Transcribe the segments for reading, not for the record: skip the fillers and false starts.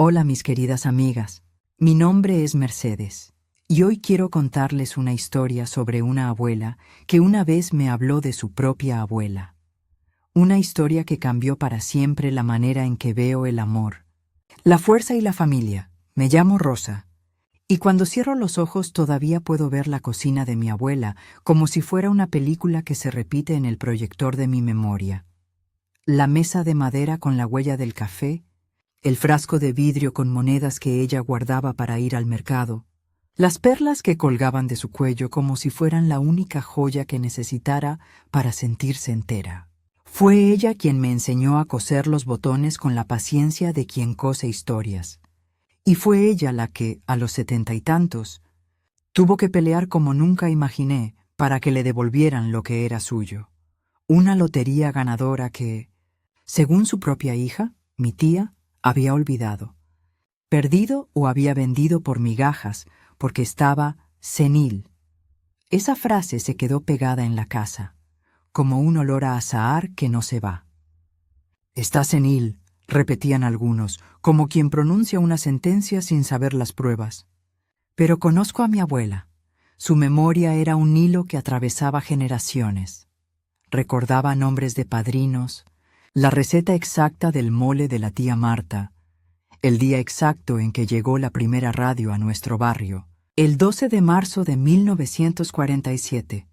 Hola mis queridas amigas, mi nombre es Mercedes y hoy quiero contarles una historia sobre una abuela que una vez me habló de su propia abuela. Una historia que cambió para siempre la manera en que veo el amor, la fuerza y la familia. Me llamo Rosa y cuando cierro los ojos todavía puedo ver la cocina de mi abuela como si fuera una película que se repite en el proyector de mi memoria. La mesa de madera con la huella del café, el frasco de vidrio con monedas que ella guardaba para ir al mercado, las perlas que colgaban de su cuello como si fueran la única joya que necesitara para sentirse entera. Fue ella quien me enseñó a coser los botones con la paciencia de quien cose historias. Y fue ella la que, a los 70 y tantos, tuvo que pelear como nunca imaginé para que le devolvieran lo que era suyo. Una lotería ganadora que, según su propia hija, mi tía, había olvidado, perdido o había vendido por migajas porque estaba senil. Esa frase se quedó pegada en la casa, como un olor a azahar que no se va. «Está senil», repetían algunos, como quien pronuncia una sentencia sin saber las pruebas. Pero conozco a mi abuela. Su memoria era un hilo que atravesaba generaciones. Recordaba nombres de padrinos, la receta exacta del mole de la tía Marta, el día exacto en que llegó la primera radio a nuestro barrio, el 12 de marzo de 1947,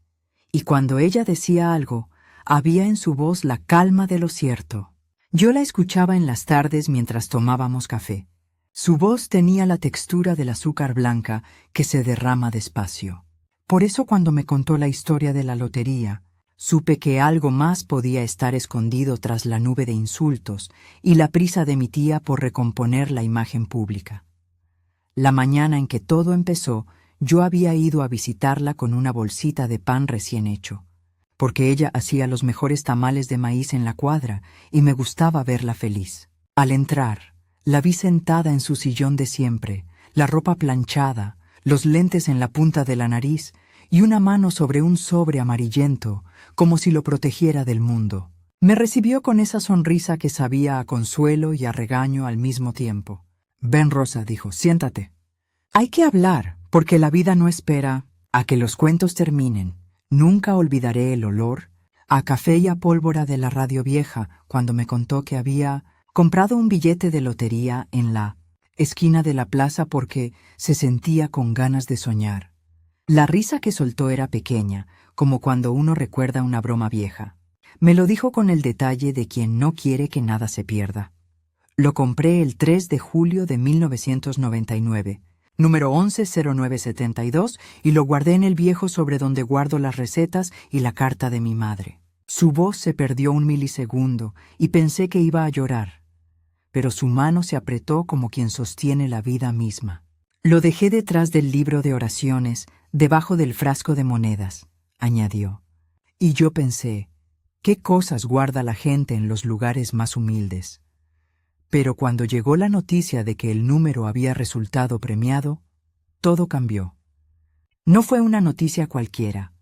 y cuando ella decía algo, había en su voz la calma de lo cierto. Yo la escuchaba en las tardes mientras tomábamos café. Su voz tenía la textura del azúcar blanca que se derrama despacio. Por eso cuando me contó la historia de la lotería, supe que algo más podía estar escondido tras la nube de insultos y la prisa de mi tía por recomponer la imagen pública. La mañana en que todo empezó, yo había ido a visitarla con una bolsita de pan recién hecho, porque ella hacía los mejores tamales de maíz en la cuadra y me gustaba verla feliz. Al entrar, la vi sentada en su sillón de siempre, la ropa planchada, los lentes en la punta de la nariz y una mano sobre un sobre amarillento, como si lo protegiera del mundo. Me recibió con esa sonrisa que sabía a consuelo y a regaño al mismo tiempo. «Ven, Rosa», dijo, «siéntate. Hay que hablar, porque la vida no espera a que los cuentos terminen. Nunca olvidaré el olor a café y a pólvora de la radio vieja cuando me contó que había comprado un billete de lotería en la esquina de la plaza porque se sentía con ganas de soñar. La risa que soltó era pequeña, como cuando uno recuerda una broma vieja. Me lo dijo con el detalle de quien no quiere que nada se pierda. Lo compré el 3 de julio de 1999, número 110972, y lo guardé en el viejo sobre donde guardo las recetas y la carta de mi madre. Su voz se perdió un milisegundo y pensé que iba a llorar, pero su mano se apretó como quien sostiene la vida misma. Lo dejé detrás del libro de oraciones, debajo del frasco de monedas, añadió. Y yo pensé, ¿qué cosas guarda la gente en los lugares más humildes? Pero cuando llegó la noticia de que el número había resultado premiado, todo cambió. No fue una noticia cualquiera.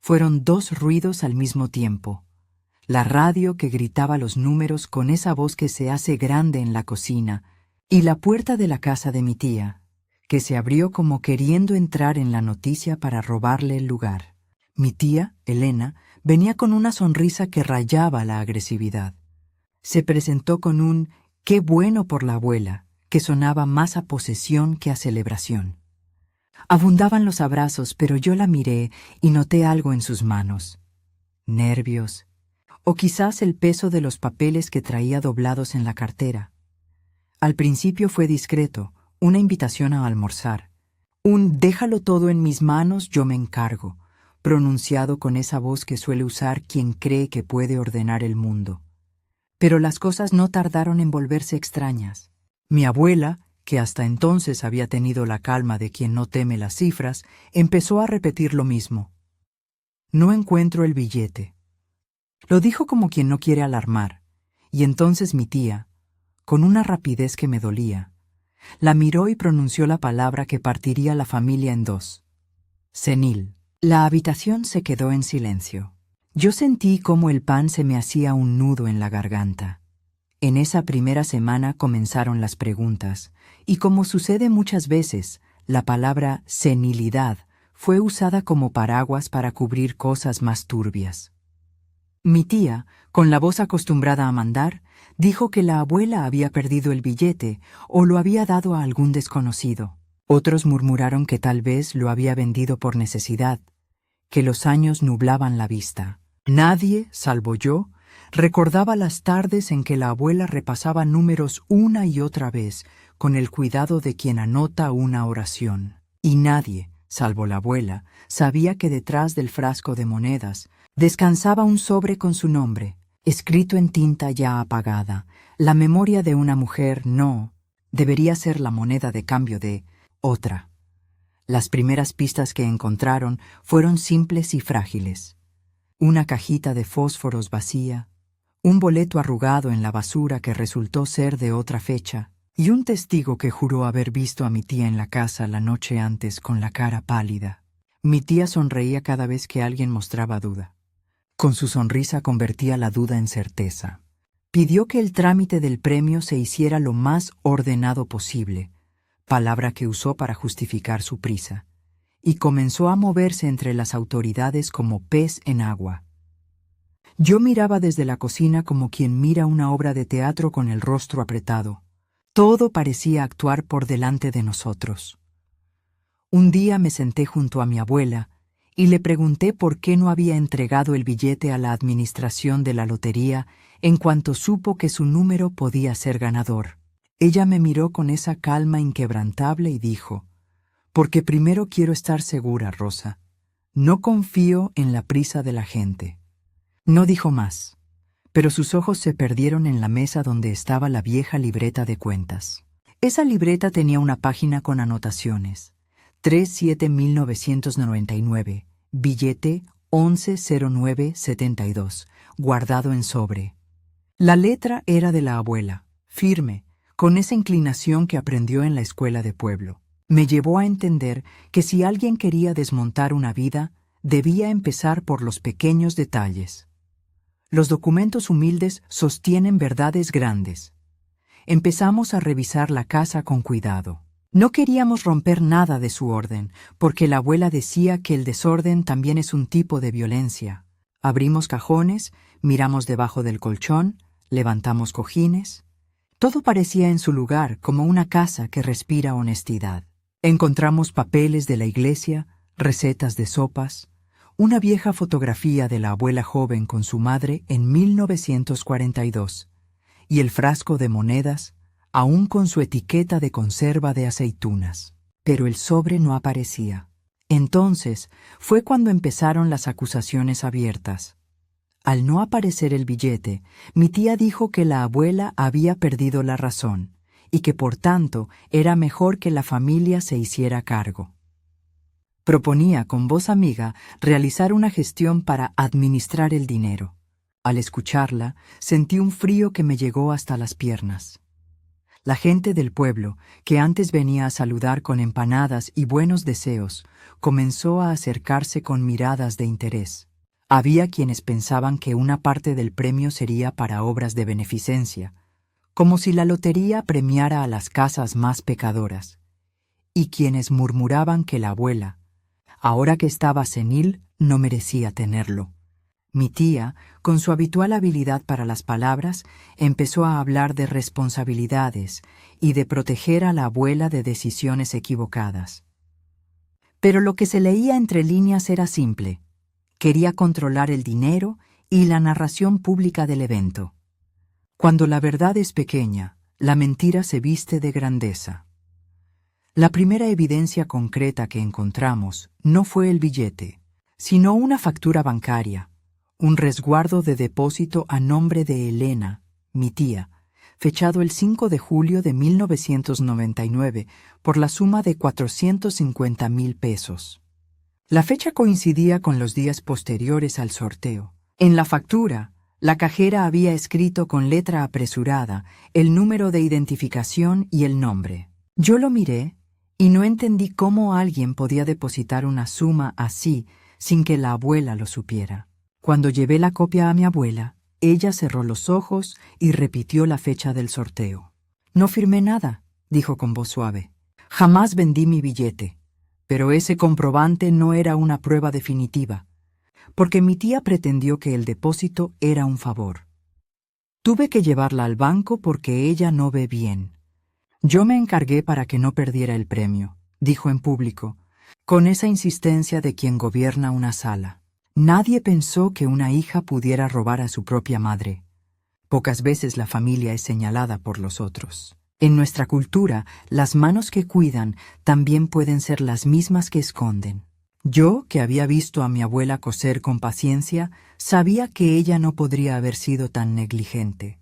Fueron dos ruidos al mismo tiempo. La radio que gritaba los números con esa voz que se hace grande en la cocina, y la puerta de la casa de mi tía, que se abrió como queriendo entrar en la noticia para robarle el lugar. Mi tía, Elena, venía con una sonrisa que rayaba la agresividad. Se presentó con un «qué bueno por la abuela», que sonaba más a posesión que a celebración. Abundaban los abrazos, pero yo la miré y noté algo en sus manos. Nervios, o quizás el peso de los papeles que traía doblados en la cartera. Al principio fue discreto, una invitación a almorzar. Un «déjalo todo en mis manos, yo me encargo», pronunciado con esa voz que suele usar quien cree que puede ordenar el mundo. Pero las cosas no tardaron en volverse extrañas. Mi abuela, que hasta entonces había tenido la calma de quien no teme las cifras, empezó a repetir lo mismo. «No encuentro el billete». Lo dijo como quien no quiere alarmar, y entonces mi tía, con una rapidez que me dolía, la miró y pronunció la palabra que partiría la familia en dos. «senil». La habitación se quedó en silencio. Yo sentí cómo el pan se me hacía un nudo en la garganta. En esa primera semana comenzaron las preguntas, y como sucede muchas veces, la palabra senilidad fue usada como paraguas para cubrir cosas más turbias. Mi tía, con la voz acostumbrada a mandar, dijo que la abuela había perdido el billete o lo había dado a algún desconocido. Otros murmuraron que tal vez lo había vendido por necesidad, que los años nublaban la vista. Nadie, salvo yo, recordaba las tardes en que la abuela repasaba números una y otra vez con el cuidado de quien anota una oración. Y nadie, salvo la abuela, sabía que detrás del frasco de monedas descansaba un sobre con su nombre, escrito en tinta ya apagada. La memoria de una mujer no debería ser la moneda de cambio de otra. Las primeras pistas que encontraron fueron simples y frágiles. Una cajita de fósforos vacía, un boleto arrugado en la basura que resultó ser de otra fecha, y un testigo que juró haber visto a mi tía en la casa la noche antes con la cara pálida. Mi tía sonreía cada vez que alguien mostraba duda. Con su sonrisa convertía la duda en certeza. Pidió que el trámite del premio se hiciera lo más ordenado posible, palabra que usó para justificar su prisa, y comenzó a moverse entre las autoridades como pez en agua. Yo miraba desde la cocina como quien mira una obra de teatro con el rostro apretado. Todo parecía actuar por delante de nosotros. Un día me senté junto a mi abuela y le pregunté por qué no había entregado el billete a la administración de la lotería en cuanto supo que su número podía ser ganador. Ella me miró con esa calma inquebrantable y dijo: «Porque primero quiero estar segura, Rosa. No confío en la prisa de la gente». No dijo más, pero sus ojos se perdieron en la mesa donde estaba la vieja libreta de cuentas. Esa libreta tenía una página con anotaciones. 3/7/1999, billete 110972, guardado en sobre. La letra era de la abuela, firme, con esa inclinación que aprendió en la escuela de pueblo. Me llevó a entender que si alguien quería desmontar una vida, debía empezar por los pequeños detalles. Los documentos humildes sostienen verdades grandes. Empezamos a revisar la casa con cuidado. No queríamos romper nada de su orden, porque la abuela decía que el desorden también es un tipo de violencia. Abrimos cajones, miramos debajo del colchón, levantamos cojines. Todo parecía en su lugar, como una casa que respira honestidad. Encontramos papeles de la iglesia, recetas de sopas, una vieja fotografía de la abuela joven con su madre en 1942, y el frasco de monedas, aún con su etiqueta de conserva de aceitunas. Pero el sobre no aparecía. Entonces fue cuando empezaron las acusaciones abiertas. Al no aparecer el billete, mi tía dijo que la abuela había perdido la razón y que por tanto era mejor que la familia se hiciera cargo. Proponía con voz amiga realizar una gestión para administrar el dinero. Al escucharla, sentí un frío que me llegó hasta las piernas. La gente del pueblo, que antes venía a saludar con empanadas y buenos deseos, comenzó a acercarse con miradas de interés. Había quienes pensaban que una parte del premio sería para obras de beneficencia, como si la lotería premiara a las casas más pecadoras, y quienes murmuraban que la abuela, ahora que estaba senil, no merecía tenerlo. Mi tía, con su habitual habilidad para las palabras, empezó a hablar de responsabilidades y de proteger a la abuela de decisiones equivocadas. Pero lo que se leía entre líneas era simple. Quería controlar el dinero y la narración pública del evento. Cuando la verdad es pequeña, la mentira se viste de grandeza. La primera evidencia concreta que encontramos no fue el billete, sino una factura bancaria, un resguardo de depósito a nombre de Elena, mi tía, fechado el 5 de julio de 1999 por la suma de 450,000 pesos. La fecha coincidía con los días posteriores al sorteo. En la factura, la cajera había escrito con letra apresurada el número de identificación y el nombre. Yo lo miré y no entendí cómo alguien podía depositar una suma así sin que la abuela lo supiera. Cuando llevé la copia a mi abuela, Ella cerró los ojos y repitió la fecha del sorteo. No firmé nada, dijo con voz suave. Jamás vendí mi billete, pero ese comprobante no era una prueba definitiva, porque mi tía pretendió que el depósito era un favor. Tuve que llevarla al banco porque ella no ve bien. Yo me encargué para que no perdiera el premio, dijo en público, con esa insistencia de quien gobierna una sala. Nadie pensó que una hija pudiera robar a su propia madre. Pocas veces la familia es señalada por los otros. En nuestra cultura, las manos que cuidan también pueden ser las mismas que esconden. Yo, que había visto a mi abuela coser con paciencia, sabía que ella no podría haber sido tan negligente.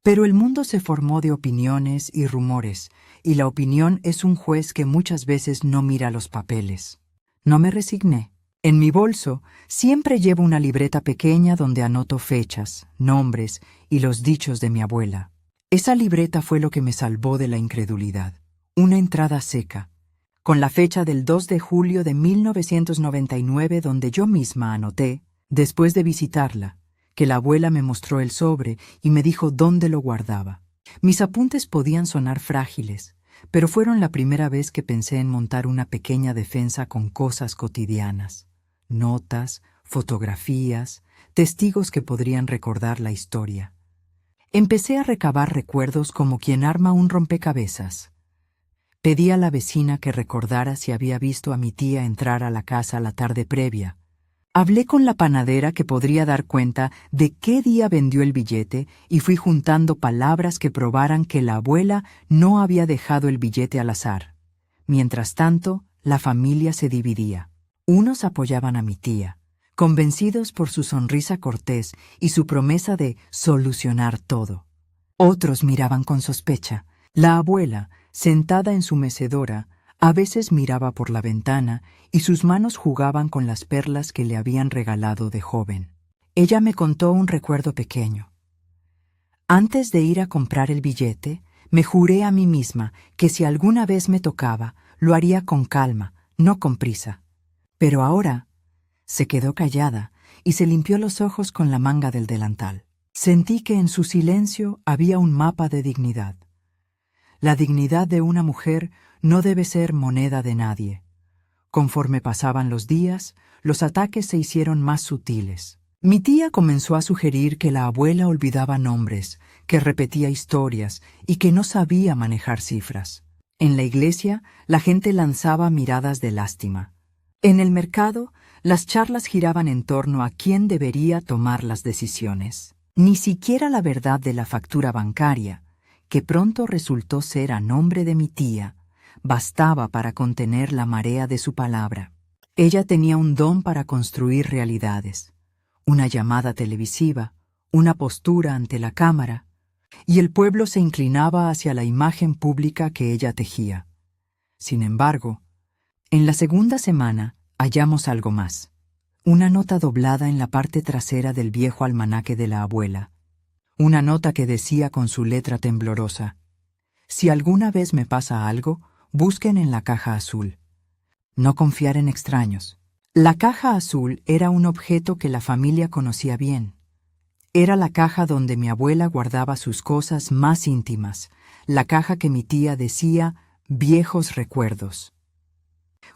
Pero el mundo se formó de opiniones y rumores, y la opinión es un juez que muchas veces no mira los papeles. No me resigné. En mi bolso siempre llevo una libreta pequeña donde anoto fechas, nombres y los dichos de mi abuela. Esa libreta fue lo que me salvó de la incredulidad. Una entrada seca, con la fecha del 2 de julio de 1999 donde yo misma anoté, después de visitarla, que la abuela me mostró el sobre y me dijo dónde lo guardaba. Mis apuntes podían sonar frágiles, pero fueron la primera vez que pensé en montar una pequeña defensa con cosas cotidianas. Notas, fotografías, testigos que podrían recordar la historia. Empecé a recabar recuerdos como quien arma un rompecabezas. Pedí a la vecina que recordara si había visto a mi tía entrar a la casa la tarde previa. Hablé con la panadera que podría dar cuenta de qué día vendió el billete y fui juntando palabras que probaran que la abuela no había dejado el billete al azar. Mientras tanto, la familia se dividía. Unos apoyaban a mi tía, convencidos por su sonrisa cortés y su promesa de solucionar todo. Otros miraban con sospecha. La abuela, sentada en su mecedora, a veces miraba por la ventana y sus manos jugaban con las perlas que le habían regalado de joven. Ella me contó un recuerdo pequeño. Antes de ir a comprar el billete, me juré a mí misma que si alguna vez me tocaba, lo haría con calma, no con prisa. Pero ahora se quedó callada y se limpió los ojos con la manga del delantal. Sentí que en su silencio había un mapa de dignidad. La dignidad de una mujer no debe ser moneda de nadie. Conforme pasaban los días, los ataques se hicieron más sutiles. Mi tía comenzó a sugerir que la abuela olvidaba nombres, que repetía historias y que no sabía manejar cifras. En la iglesia, la gente lanzaba miradas de lástima. En el mercado, las charlas giraban en torno a quién debería tomar las decisiones. Ni siquiera la verdad de la factura bancaria, que pronto resultó ser a nombre de mi tía, bastaba para contener la marea de su palabra. Ella tenía un don para construir realidades, una llamada televisiva, una postura ante la cámara, y el pueblo se inclinaba hacia la imagen pública que ella tejía. Sin embargo, en la segunda semana hallamos algo más. Una nota doblada en la parte trasera del viejo almanaque de la abuela. Una nota que decía con su letra temblorosa: si alguna vez me pasa algo, busquen en la caja azul. No confiar en extraños. La caja azul era un objeto que la familia conocía bien. Era la caja donde mi abuela guardaba sus cosas más íntimas, la caja que mi tía decía viejos recuerdos.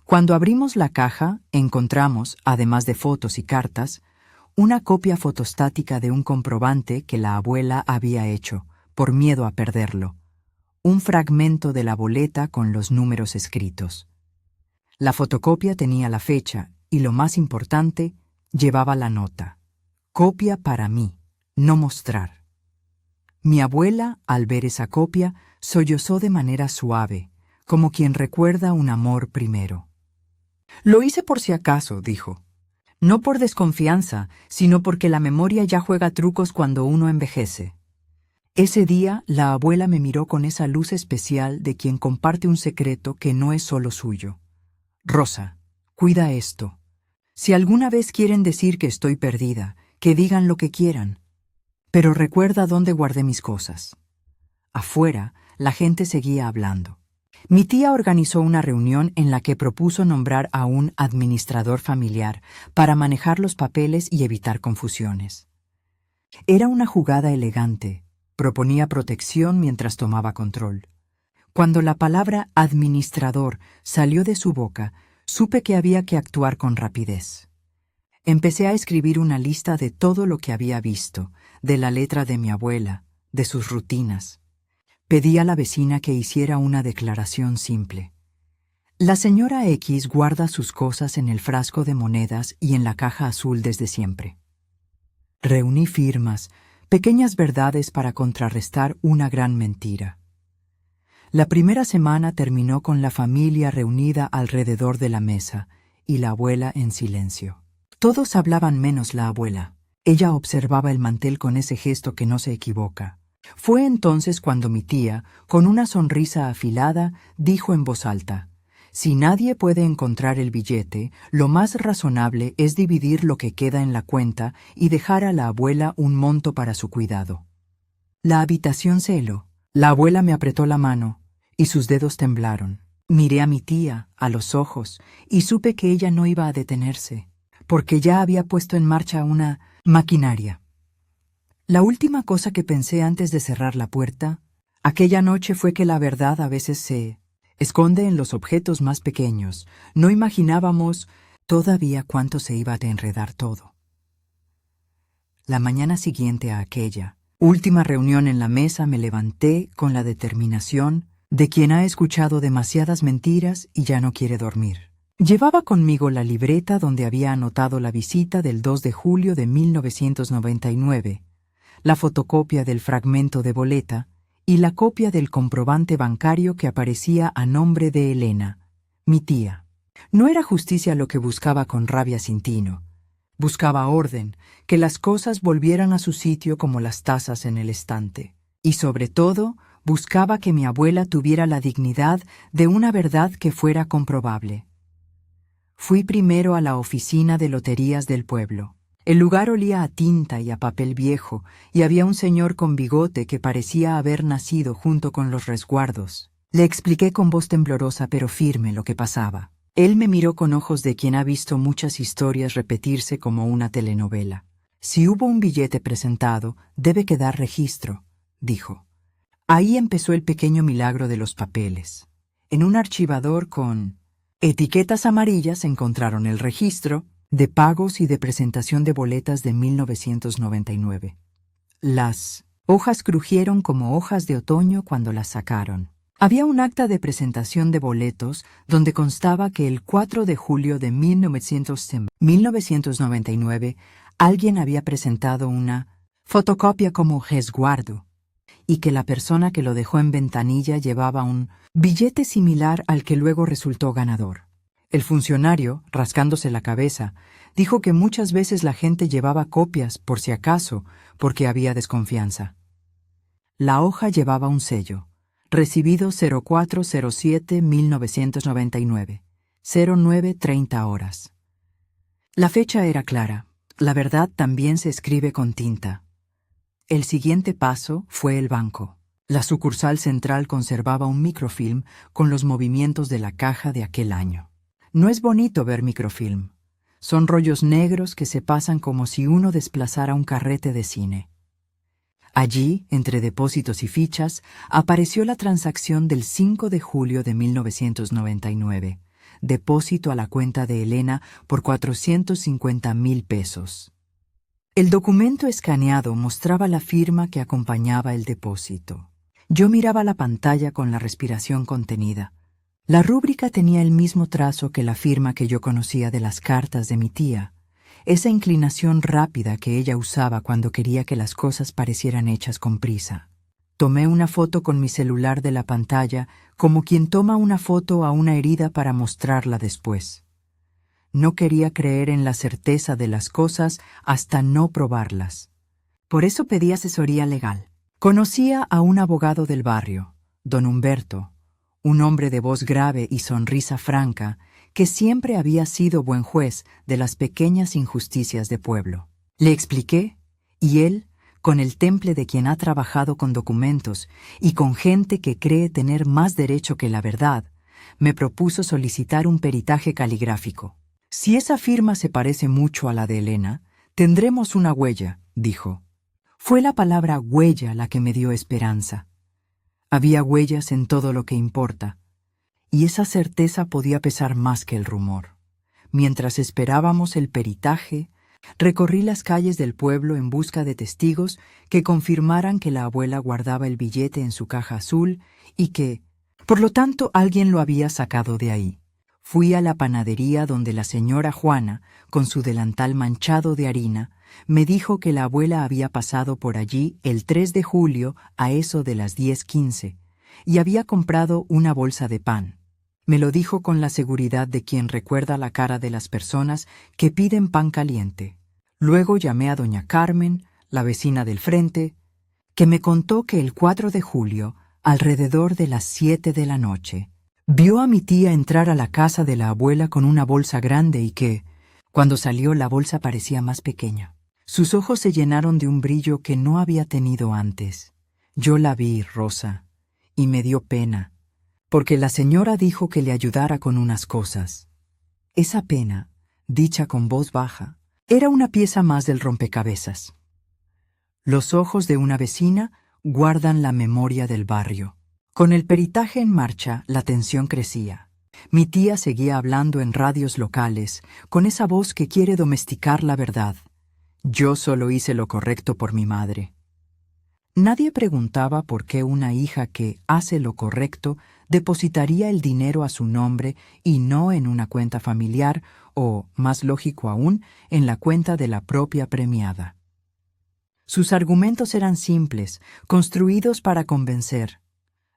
Cuando abrimos la caja, encontramos, además de fotos y cartas, una copia fotostática de un comprobante que la abuela había hecho, por miedo a perderlo. Un fragmento de la boleta con los números escritos. La fotocopia tenía la fecha y, lo más importante, llevaba la nota: copia para mí, no mostrar. Mi abuela, al ver esa copia, sollozó de manera suave, como quien recuerda un amor primero. Lo hice por si acaso, dijo. No por desconfianza, sino porque la memoria ya juega trucos cuando uno envejece. Ese día, la abuela me miró con esa luz especial de quien comparte un secreto que no es solo suyo. Rosa, cuida esto. Si alguna vez quieren decir que estoy perdida, que digan lo que quieran. Pero recuerda dónde guardé mis cosas. Afuera, la gente seguía hablando. Mi tía organizó una reunión en la que propuso nombrar a un administrador familiar para manejar los papeles y evitar confusiones. Era una jugada elegante. Proponía protección mientras tomaba control. Cuando la palabra administrador salió de su boca, supe que había que actuar con rapidez. Empecé a escribir una lista de todo lo que había visto, de la letra de mi abuela, de sus rutinas. Pedí a la vecina que hiciera una declaración simple. La señora X guarda sus cosas en el frasco de monedas y en la caja azul desde siempre. Reuní firmas, pequeñas verdades para contrarrestar una gran mentira. La primera semana terminó con la familia reunida alrededor de la mesa y la abuela en silencio. Todos hablaban menos la abuela. Ella observaba el mantel con ese gesto que no se equivoca. Fue entonces cuando mi tía, con una sonrisa afilada, dijo en voz alta: «Si nadie puede encontrar el billete, lo más razonable es dividir lo que queda en la cuenta y dejar a la abuela un monto para su cuidado». La habitación se heló. La abuela me apretó la mano y sus dedos temblaron. Miré a mi tía, a los ojos, y supe que ella no iba a detenerse, porque ya había puesto en marcha una maquinaria. La última cosa que pensé antes de cerrar la puerta aquella noche fue que la verdad a veces se esconde en los objetos más pequeños. No imaginábamos todavía cuánto se iba a enredar todo. La mañana siguiente a aquella última reunión en la mesa me levanté con la determinación de quien ha escuchado demasiadas mentiras y ya no quiere dormir. Llevaba conmigo la libreta donde había anotado la visita del 2 de julio de 1999, la fotocopia del fragmento de boleta y la copia del comprobante bancario que aparecía a nombre de Elena, mi tía. No era justicia lo que buscaba con rabia sin tino. Buscaba orden, que las cosas volvieran a su sitio como las tazas en el estante. Y sobre todo, buscaba que mi abuela tuviera la dignidad de una verdad que fuera comprobable. Fui primero a la oficina de loterías del pueblo. El lugar olía a tinta y a papel viejo, y había un señor con bigote que parecía haber nacido junto con los resguardos. Le expliqué con voz temblorosa pero firme lo que pasaba. Él me miró con ojos de quien ha visto muchas historias repetirse como una telenovela. «Si hubo un billete presentado, debe quedar registro», dijo. Ahí empezó el pequeño milagro de los papeles. En un archivador con etiquetas amarillas encontraron el registro de pagos y de presentación de boletas de 1999. Las hojas crujieron como hojas de otoño cuando las sacaron. Había un acta de presentación de boletos donde constaba que el 4 de julio de 1999 alguien había presentado una fotocopia como resguardo y que la persona que lo dejó en ventanilla llevaba un billete similar al que luego resultó ganador. El funcionario, rascándose la cabeza, dijo que muchas veces la gente llevaba copias por si acaso, porque había desconfianza. La hoja llevaba un sello. Recibido 0407-1999, 09:30 horas. La fecha era clara. La verdad también se escribe con tinta. El siguiente paso fue el banco. La sucursal central conservaba un microfilm con los movimientos de la caja de aquel año. No es bonito ver microfilm. Son rollos negros que se pasan como si uno desplazara un carrete de cine. Allí, entre depósitos y fichas, apareció la transacción del 5 de julio de 1999, depósito a la cuenta de Elena por 450,000 pesos. El documento escaneado mostraba la firma que acompañaba el depósito. Yo miraba la pantalla con la respiración contenida. La rúbrica tenía el mismo trazo que la firma que yo conocía de las cartas de mi tía, esa inclinación rápida que ella usaba cuando quería que las cosas parecieran hechas con prisa. Tomé una foto con mi celular de la pantalla como quien toma una foto a una herida para mostrarla después. No quería creer en la certeza de las cosas hasta no probarlas. Por eso pedí asesoría legal. Conocía a un abogado del barrio, don Humberto, un hombre de voz grave y sonrisa franca, que siempre había sido buen juez de las pequeñas injusticias de pueblo. Le expliqué, y él, con el temple de quien ha trabajado con documentos y con gente que cree tener más derecho que la verdad, me propuso solicitar un peritaje caligráfico. «Si esa firma se parece mucho a la de Elena, tendremos una huella», dijo. Fue la palabra huella la que me dio esperanza. Había huellas en todo lo que importa, y esa certeza podía pesar más que el rumor. Mientras esperábamos el peritaje, recorrí las calles del pueblo en busca de testigos que confirmaran que la abuela guardaba el billete en su caja azul y que, por lo tanto, alguien lo había sacado de ahí. Fui a la panadería donde la señora Juana, con su delantal manchado de harina, me dijo que la abuela había pasado por allí el 3 de julio a eso de las 10:15 y había comprado una bolsa de pan. Me lo dijo con la seguridad de quien recuerda la cara de las personas que piden pan caliente. Luego llamé a doña Carmen, la vecina del frente, que me contó que el 4 de julio, alrededor de las 7 de la noche, vio a mi tía entrar a la casa de la abuela con una bolsa grande y que, cuando salió, la bolsa parecía más pequeña. Sus ojos se llenaron de un brillo que no había tenido antes. Yo la vi, Rosa, y me dio pena, porque la señora dijo que le ayudara con unas cosas. Esa pena, dicha con voz baja, era una pieza más del rompecabezas. Los ojos de una vecina guardan la memoria del barrio. Con el peritaje en marcha, la tensión crecía. Mi tía seguía hablando en radios locales, con esa voz que quiere domesticar la verdad. Yo solo hice lo correcto por mi madre. Nadie preguntaba por qué una hija que hace lo correcto depositaría el dinero a su nombre y no en una cuenta familiar o, más lógico aún, en la cuenta de la propia premiada. Sus argumentos eran simples, construidos para convencer.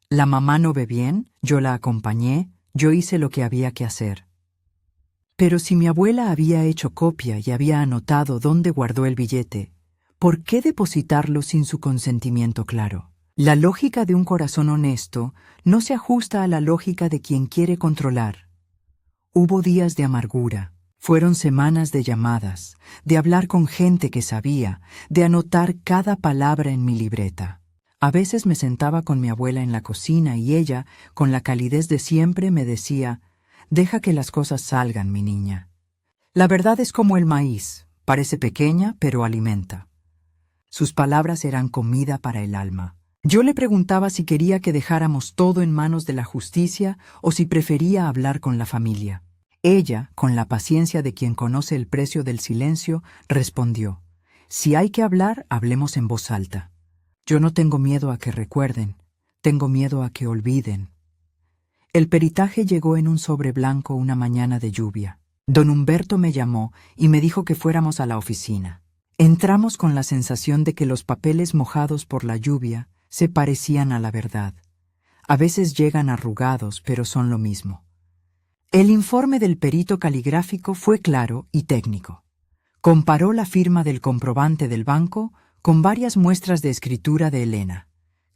La mamá no ve bien, yo la acompañé, yo hice lo que había que hacer. Pero si mi abuela había hecho copia y había anotado dónde guardó el billete, ¿por qué depositarlo sin su consentimiento claro? La lógica de un corazón honesto no se ajusta a la lógica de quien quiere controlar. Hubo días de amargura, fueron semanas de llamadas, de hablar con gente que sabía, de anotar cada palabra en mi libreta. A veces me sentaba con mi abuela en la cocina y ella, con la calidez de siempre, me decía: «Deja que las cosas salgan, mi niña. La verdad es como el maíz, parece pequeña, pero alimenta». Sus palabras eran comida para el alma. Yo le preguntaba si quería que dejáramos todo en manos de la justicia o si prefería hablar con la familia. Ella, con la paciencia de quien conoce el precio del silencio, respondió: «Si hay que hablar, hablemos en voz alta. Yo no tengo miedo a que recuerden, tengo miedo a que olviden». El peritaje llegó en un sobre blanco una mañana de lluvia. Don Humberto me llamó y me dijo que fuéramos a la oficina. Entramos con la sensación de que los papeles mojados por la lluvia se parecían a la verdad. A veces llegan arrugados, pero son lo mismo. El informe del perito caligráfico fue claro y técnico. Comparó la firma del comprobante del banco con varias muestras de escritura de Elena,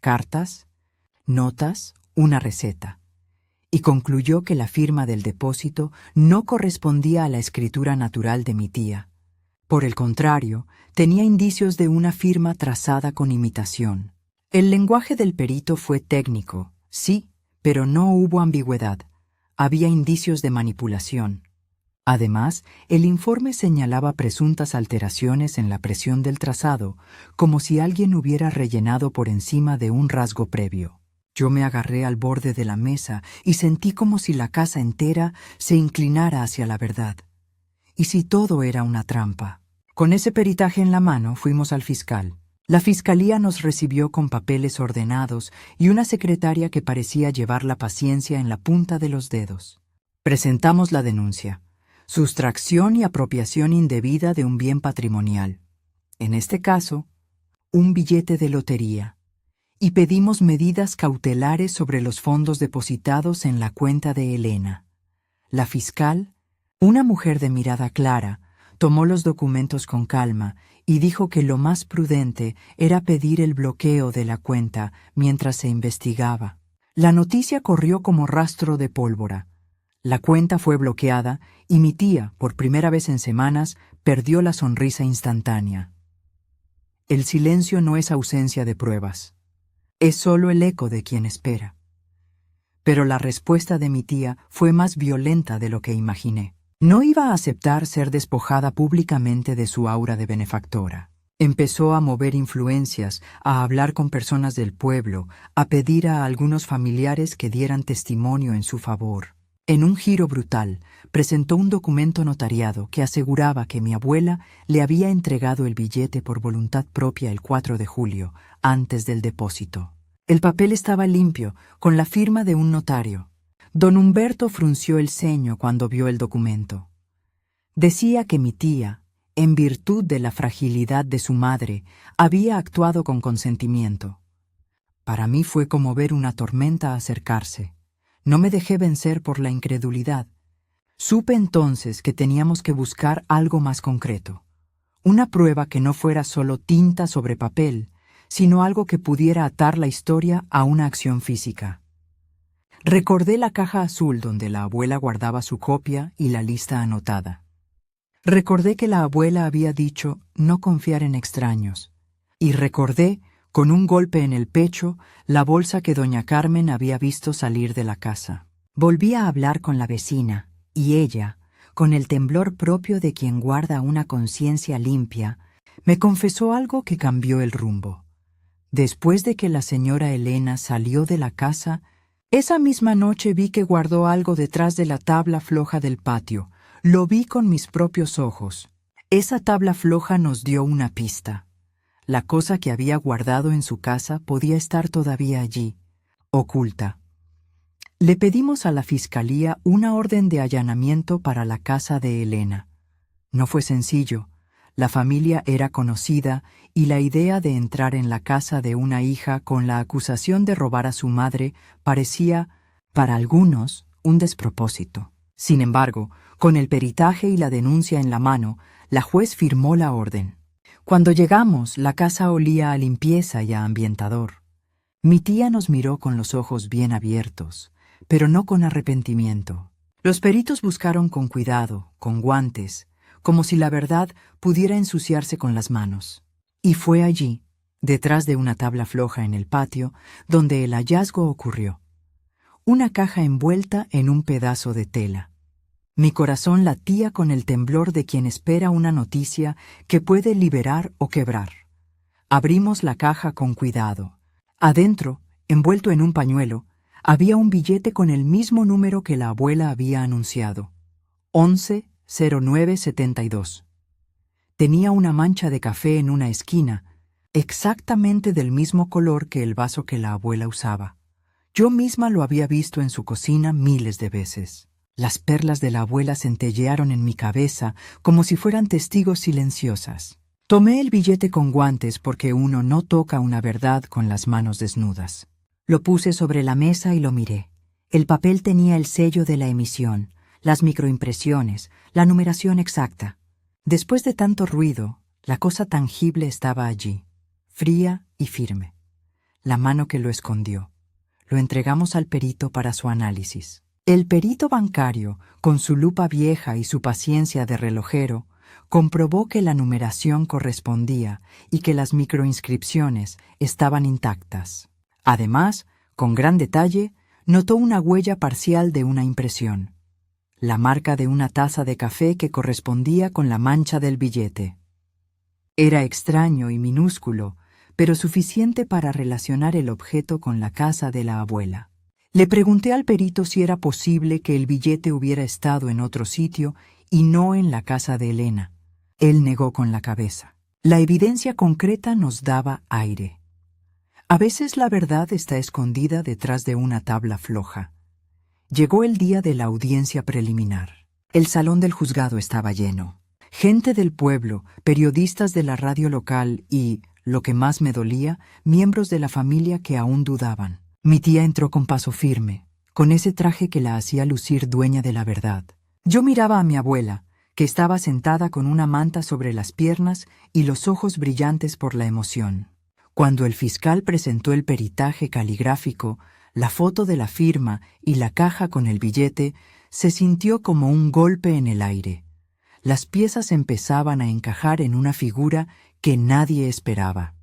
cartas, notas, una receta, y concluyó que la firma del depósito no correspondía a la escritura natural de mi tía. Por el contrario, tenía indicios de una firma trazada con imitación. El lenguaje del perito fue técnico, sí, pero no hubo ambigüedad. Había indicios de manipulación. Además, el informe señalaba presuntas alteraciones en la presión del trazado, como si alguien hubiera rellenado por encima de un rasgo previo. Yo me agarré al borde de la mesa y sentí como si la casa entera se inclinara hacia la verdad. ¿Y si todo era una trampa? Con ese peritaje en la mano fuimos al fiscal. La fiscalía nos recibió con papeles ordenados y una secretaria que parecía llevar la paciencia en la punta de los dedos. Presentamos la denuncia: sustracción y apropiación indebida de un bien patrimonial. En este caso, un billete de lotería. Y pedimos medidas cautelares sobre los fondos depositados en la cuenta de Elena. La fiscal, una mujer de mirada clara, tomó los documentos con calma y dijo que lo más prudente era pedir el bloqueo de la cuenta mientras se investigaba. La noticia corrió como rastro de pólvora. La cuenta fue bloqueada y mi tía, por primera vez en semanas, perdió la sonrisa instantánea. El silencio no es ausencia de pruebas. Es solo el eco de quien espera. Pero la respuesta de mi tía fue más violenta de lo que imaginé. No iba a aceptar ser despojada públicamente de su aura de benefactora. Empezó a mover influencias, a hablar con personas del pueblo, a pedir a algunos familiares que dieran testimonio en su favor. En un giro brutal, presentó un documento notariado que aseguraba que mi abuela le había entregado el billete por voluntad propia el 4 de julio, antes del depósito. El papel estaba limpio, con la firma de un notario. Don Humberto frunció el ceño cuando vio el documento. Decía que mi tía, en virtud de la fragilidad de su madre, había actuado con consentimiento. Para mí fue como ver una tormenta acercarse. No me dejé vencer por la incredulidad. Supe entonces que teníamos que buscar algo más concreto. Una prueba que no fuera solo tinta sobre papel, sino algo que pudiera atar la historia a una acción física. Recordé la caja azul donde la abuela guardaba su copia y la lista anotada. Recordé que la abuela había dicho no confiar en extraños. Y recordé, con un golpe en el pecho, la bolsa que doña Carmen había visto salir de la casa. Volví a hablar con la vecina, y ella, con el temblor propio de quien guarda una conciencia limpia, me confesó algo que cambió el rumbo. Después de que la señora Elena salió de la casa, esa misma noche vi que guardó algo detrás de la tabla floja del patio. Lo vi con mis propios ojos. Esa tabla floja nos dio una pista. La cosa que había guardado en su casa podía estar todavía allí, oculta. Le pedimos a la fiscalía una orden de allanamiento para la casa de Elena. No fue sencillo. La familia era conocida y la idea de entrar en la casa de una hija con la acusación de robar a su madre parecía, para algunos, un despropósito. Sin embargo, con el peritaje y la denuncia en la mano, la juez firmó la orden. Cuando llegamos, la casa olía a limpieza y a ambientador. Mi tía nos miró con los ojos bien abiertos, pero no con arrepentimiento. Los peritos buscaron con cuidado, con guantes, como si la verdad pudiera ensuciarse con las manos. Y fue allí, detrás de una tabla floja en el patio, donde el hallazgo ocurrió. Una caja envuelta en un pedazo de tela. Mi corazón latía con el temblor de quien espera una noticia que puede liberar o quebrar. Abrimos la caja con cuidado. Adentro, envuelto en un pañuelo, había un billete con el mismo número que la abuela había anunciado. 110972. Tenía una mancha de café en una esquina, exactamente del mismo color que el vaso que la abuela usaba. Yo misma lo había visto en su cocina miles de veces. Las perlas de la abuela centellearon en mi cabeza como si fueran testigos silenciosas. Tomé el billete con guantes porque uno no toca una verdad con las manos desnudas. Lo puse sobre la mesa y lo miré. El papel tenía el sello de la emisión, las microimpresiones, la numeración exacta. Después de tanto ruido, la cosa tangible estaba allí, fría y firme. La mano que lo escondió. Lo entregamos al perito para su análisis. El perito bancario, con su lupa vieja y su paciencia de relojero, comprobó que la numeración correspondía y que las microinscripciones estaban intactas. Además, con gran detalle, notó una huella parcial de una impresión. La marca de una taza de café que correspondía con la mancha del billete. Era extraño y minúsculo, pero suficiente para relacionar el objeto con la casa de la abuela. Le pregunté al perito si era posible que el billete hubiera estado en otro sitio y no en la casa de Elena. Él negó con la cabeza. La evidencia concreta nos daba aire. A veces la verdad está escondida detrás de una tabla floja. Llegó el día de la audiencia preliminar. El salón del juzgado estaba lleno. Gente del pueblo, periodistas de la radio local y, lo que más me dolía, miembros de la familia que aún dudaban. Mi tía entró con paso firme, con ese traje que la hacía lucir dueña de la verdad. Yo miraba a mi abuela, que estaba sentada con una manta sobre las piernas y los ojos brillantes por la emoción. Cuando el fiscal presentó el peritaje caligráfico, la foto de la firma y la caja con el billete, se sintió como un golpe en el aire. Las piezas empezaban a encajar en una figura que nadie esperaba.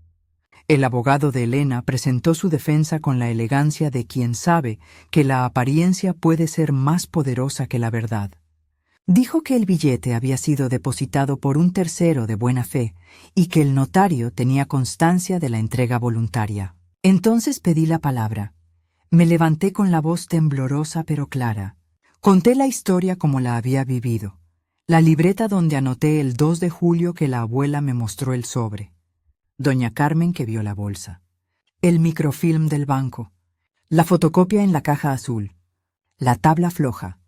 El abogado de Elena presentó su defensa con la elegancia de quien sabe que la apariencia puede ser más poderosa que la verdad. Dijo que el billete había sido depositado por un tercero de buena fe y que el notario tenía constancia de la entrega voluntaria. Entonces pedí la palabra. Me levanté con la voz temblorosa pero clara. Conté la historia como la había vivido. La libreta donde anoté el 2 de julio que la abuela me mostró el sobre. Doña Carmen que vio la bolsa. El microfilm del banco. La fotocopia en la caja azul. La tabla floja.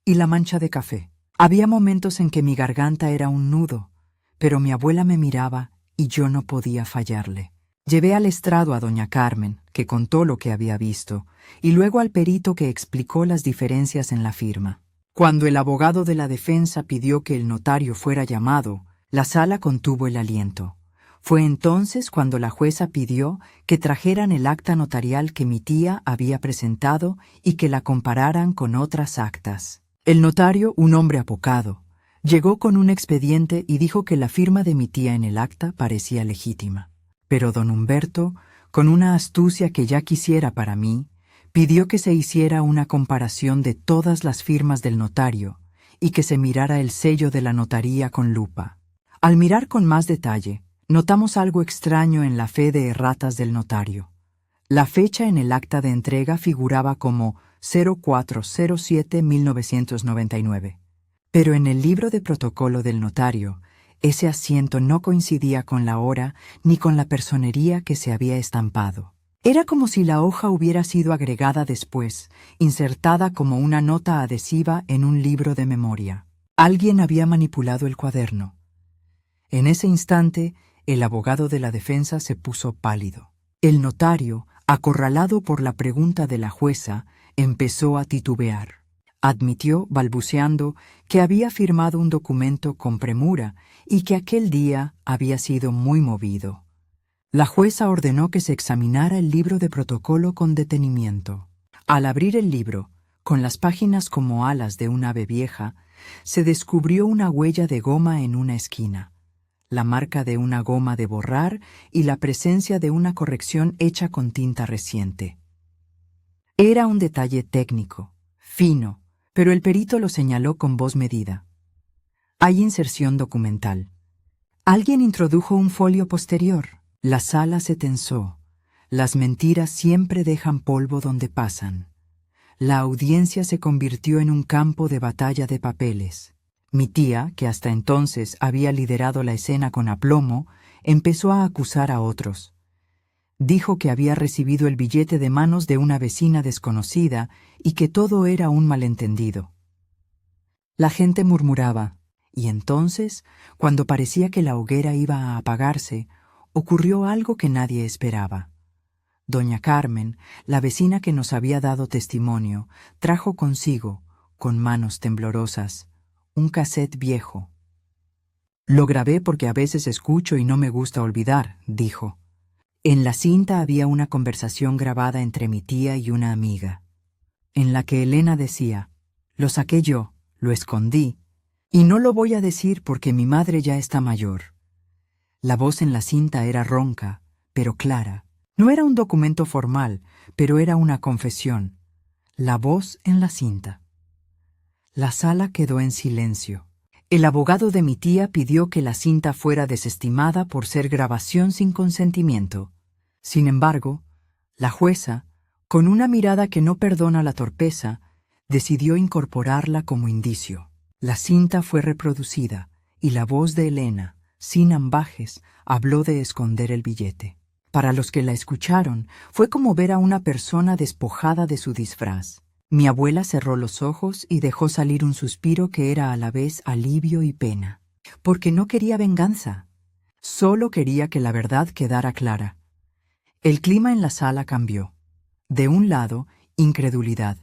Y la mancha de café. Había momentos en que mi garganta era un nudo, pero mi abuela me miraba y yo no podía fallarle. Llevé al estrado a doña Carmen, que contó lo que había visto, y luego al perito que explicó las diferencias en la firma. Cuando el abogado de la defensa pidió que el notario fuera llamado, la sala contuvo el aliento. Fue entonces cuando la jueza pidió que trajeran el acta notarial que mi tía había presentado y que la compararan con otras actas. El notario, un hombre apocado, llegó con un expediente y dijo que la firma de mi tía en el acta parecía legítima. Pero don Humberto, con una astucia que ya quisiera para mí, pidió que se hiciera una comparación de todas las firmas del notario y que se mirara el sello de la notaría con lupa. Al mirar con más detalle, notamos algo extraño en la fe de erratas del notario. La fecha en el acta de entrega figuraba como 0407-1999. Pero en el libro de protocolo del notario, ese asiento no coincidía con la hora ni con la personería que se había estampado. Era como si la hoja hubiera sido agregada después, insertada como una nota adhesiva en un libro de memoria. Alguien había manipulado el cuaderno. En ese instante, el abogado de la defensa se puso pálido. El notario, acorralado por la pregunta de la jueza, empezó a titubear. Admitió, balbuceando, que había firmado un documento con premura y que aquel día había sido muy movido. La jueza ordenó que se examinara el libro de protocolo con detenimiento. Al abrir el libro, con las páginas como alas de un ave vieja, se descubrió una huella de goma en una esquina, la marca de una goma de borrar y la presencia de una corrección hecha con tinta reciente. Era un detalle técnico, fino, pero el perito lo señaló con voz medida. Hay inserción documental. Alguien introdujo un folio posterior. La sala se tensó. Las mentiras siempre dejan polvo donde pasan. La audiencia se convirtió en un campo de batalla de papeles. Mi tía, que hasta entonces había liderado la escena con aplomo, empezó a acusar a otros. Dijo que había recibido el billete de manos de una vecina desconocida y que todo era un malentendido. La gente murmuraba, y entonces, cuando parecía que la hoguera iba a apagarse, ocurrió algo que nadie esperaba. Doña Carmen, la vecina que nos había dado testimonio, trajo consigo, con manos temblorosas, un casete viejo. «Lo grabé porque a veces escucho y no me gusta olvidar», dijo. En la cinta había una conversación grabada entre mi tía y una amiga, en la que Elena decía, «Lo saqué yo, lo escondí, y no lo voy a decir porque mi madre ya está mayor». La voz en la cinta era ronca, pero clara. No era un documento formal, pero era una confesión. La voz en la cinta. La sala quedó en silencio. El abogado de mi tía pidió que la cinta fuera desestimada por ser grabación sin consentimiento. Sin embargo, la jueza, con una mirada que no perdona la torpeza, decidió incorporarla como indicio. La cinta fue reproducida y la voz de Elena, sin ambajes, habló de esconder el billete. Para los que la escucharon, fue como ver a una persona despojada de su disfraz. Mi abuela cerró los ojos y dejó salir un suspiro que era a la vez alivio y pena. Porque no quería venganza. Solo quería que la verdad quedara clara. El clima en la sala cambió. De un lado, incredulidad.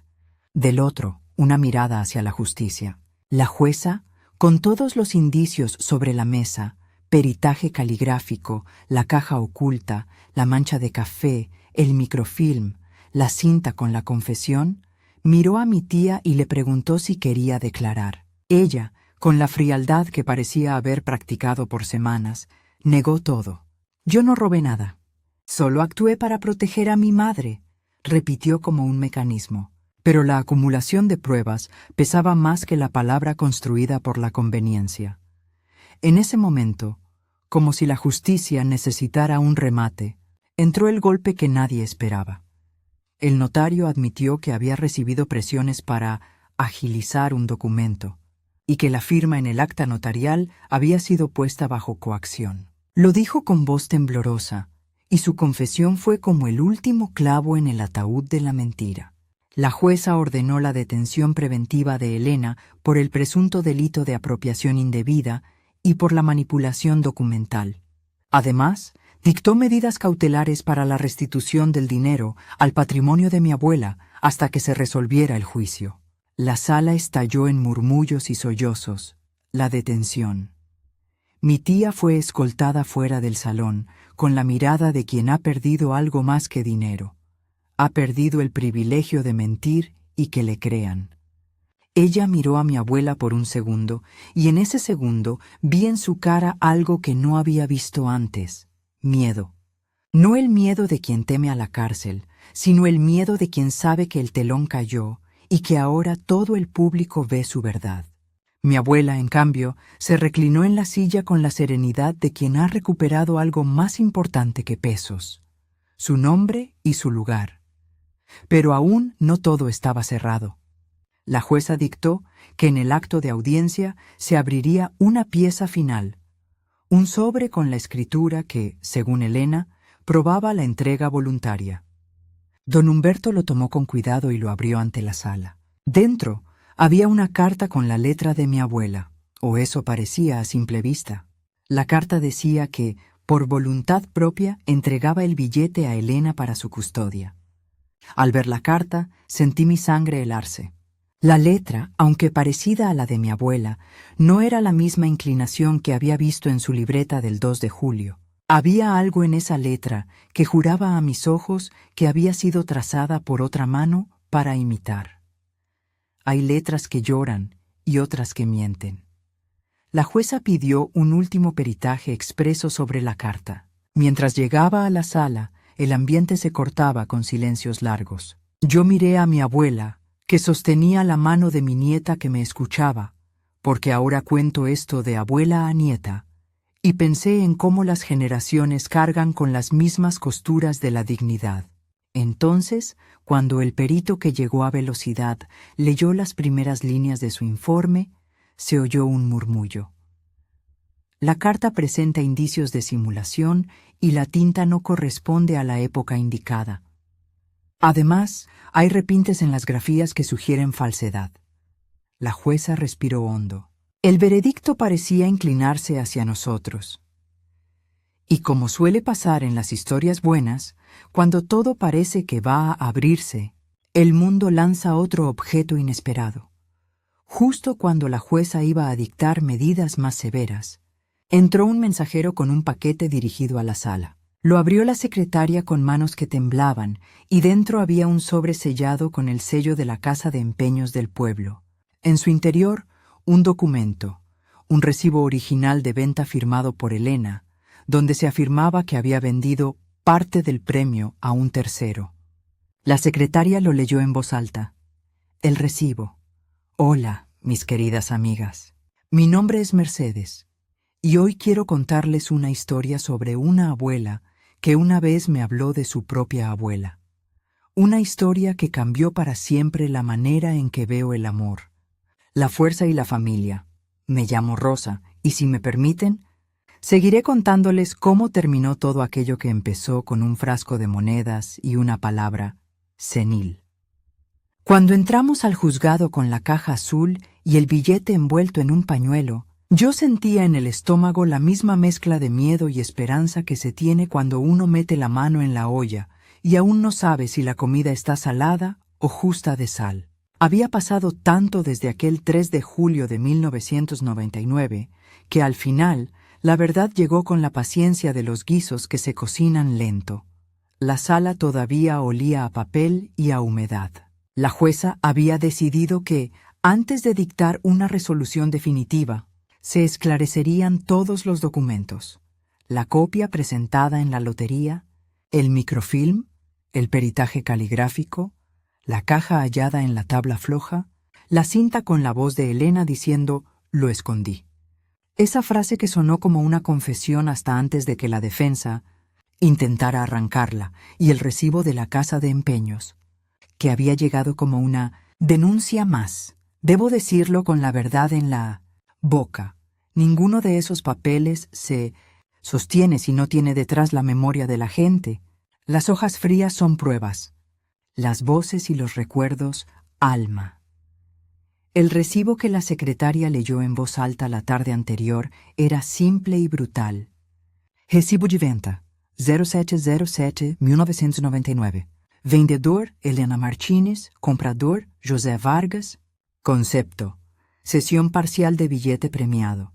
Del otro, una mirada hacia la justicia. La jueza, con todos los indicios sobre la mesa, peritaje caligráfico, la caja oculta, la mancha de café, el microfilm, la cinta con la confesión, miró a mi tía y le preguntó si quería declarar. Ella, con la frialdad que parecía haber practicado por semanas, negó todo. «Yo no robé nada. Solo actué para proteger a mi madre», repitió como un mecanismo. Pero la acumulación de pruebas pesaba más que la palabra construida por la conveniencia. En ese momento, como si la justicia necesitara un remate, entró el golpe que nadie esperaba. El notario admitió que había recibido presiones para agilizar un documento y que la firma en el acta notarial había sido puesta bajo coacción. Lo dijo con voz temblorosa, y su confesión fue como el último clavo en el ataúd de la mentira. La jueza ordenó la detención preventiva de Elena por el presunto delito de apropiación indebida y por la manipulación documental. Además, dictó medidas cautelares para la restitución del dinero al patrimonio de mi abuela hasta que se resolviera el juicio. La sala estalló en murmullos y sollozos. La detención. Mi tía fue escoltada fuera del salón, con la mirada de quien ha perdido algo más que dinero. Ha perdido el privilegio de mentir y que le crean. Ella miró a mi abuela por un segundo, y en ese segundo vi en su cara algo que no había visto antes: miedo. No el miedo de quien teme a la cárcel, sino el miedo de quien sabe que el telón cayó y que ahora todo el público ve su verdad. Mi abuela, en cambio, se reclinó en la silla con la serenidad de quien ha recuperado algo más importante que pesos: su nombre y su lugar. Pero aún no todo estaba cerrado. La jueza dictó que en el acto de audiencia se abriría una pieza final, un sobre con la escritura que, según Elena, probaba la entrega voluntaria. Don Humberto lo tomó con cuidado y lo abrió ante la sala. Dentro había una carta con la letra de mi abuela, o eso parecía a simple vista. La carta decía que, por voluntad propia, entregaba el billete a Elena para su custodia. Al ver la carta, sentí mi sangre helarse. La letra, aunque parecida a la de mi abuela, no era la misma inclinación que había visto en su libreta del 2 de julio. Había algo en esa letra que juraba a mis ojos que había sido trazada por otra mano para imitar. Hay letras que lloran y otras que mienten. La jueza pidió un último peritaje expreso sobre la carta. Mientras llegaba a la sala, el ambiente se cortaba con silencios largos. Yo miré a mi abuela, que sostenía la mano de mi nieta que me escuchaba, porque ahora cuento esto de abuela a nieta, y pensé en cómo las generaciones cargan con las mismas costuras de la dignidad. Entonces, cuando el perito que llegó a velocidad leyó las primeras líneas de su informe, se oyó un murmullo. La carta presenta indicios de simulación y la tinta no corresponde a la época indicada. Además, hay repintes en las grafías que sugieren falsedad. La jueza respiró hondo. El veredicto parecía inclinarse hacia nosotros. Y como suele pasar en las historias buenas, cuando todo parece que va a abrirse, el mundo lanza otro objeto inesperado. Justo cuando la jueza iba a dictar medidas más severas, entró un mensajero con un paquete dirigido a la sala. Lo abrió la secretaria con manos que temblaban, y dentro había un sobre sellado con el sello de la Casa de Empeños del pueblo. En su interior, un documento, un recibo original de venta firmado por Elena, donde se afirmaba que había vendido parte del premio a un tercero. La secretaria lo leyó en voz alta. El recibo. Hola, mis queridas amigas. Mi nombre es Mercedes, y hoy quiero contarles una historia sobre una abuela que una vez me habló de su propia abuela. Una historia que cambió para siempre la manera en que veo el amor, la fuerza y la familia. Me llamo Rosa, y si me permiten, seguiré contándoles cómo terminó todo aquello que empezó con un frasco de monedas y una palabra: senil. Cuando entramos al juzgado con la caja azul y el billete envuelto en un pañuelo, yo sentía en el estómago la misma mezcla de miedo y esperanza que se tiene cuando uno mete la mano en la olla y aún no sabe si la comida está salada o justa de sal. Había pasado tanto desde aquel 3 de julio de 1999 que al final la verdad llegó con la paciencia de los guisos que se cocinan lento. La sala todavía olía a papel y a humedad. La jueza había decidido que, antes de dictar una resolución definitiva, se esclarecerían todos los documentos: la copia presentada en la lotería, el microfilm, el peritaje caligráfico, la caja hallada en la tabla floja, la cinta con la voz de Elena diciendo «lo escondí». Esa frase que sonó como una confesión hasta antes de que la defensa intentara arrancarla, y el recibo de la casa de empeños, que había llegado como una denuncia más. Debo decirlo con la verdad en la boca. Ninguno de esos papeles se sostiene si no tiene detrás la memoria de la gente. Las hojas frías son pruebas. Las voces y los recuerdos, alma. El recibo que la secretaria leyó en voz alta la tarde anterior era simple y brutal. Recibo de venta, 0707-1999. Vendedor, Elena Martínez. Comprador, José Vargas. Concepto, cesión parcial de billete premiado.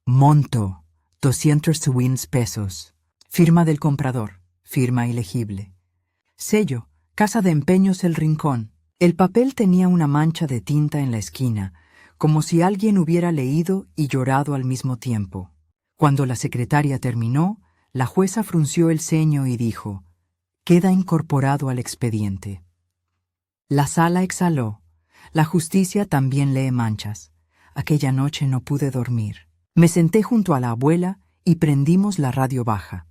Monto, 200 pesos. Firma del comprador, firma ilegible. Sello, Casa de Empeños El Rincón. El papel tenía una mancha de tinta en la esquina, como si alguien hubiera leído y llorado al mismo tiempo. Cuando la secretaria terminó, la jueza frunció el ceño y dijo: «Queda incorporado al expediente». La sala exhaló. La justicia también lee manchas. Aquella noche no pude dormir. Me senté junto a la abuela y prendimos la radio baja,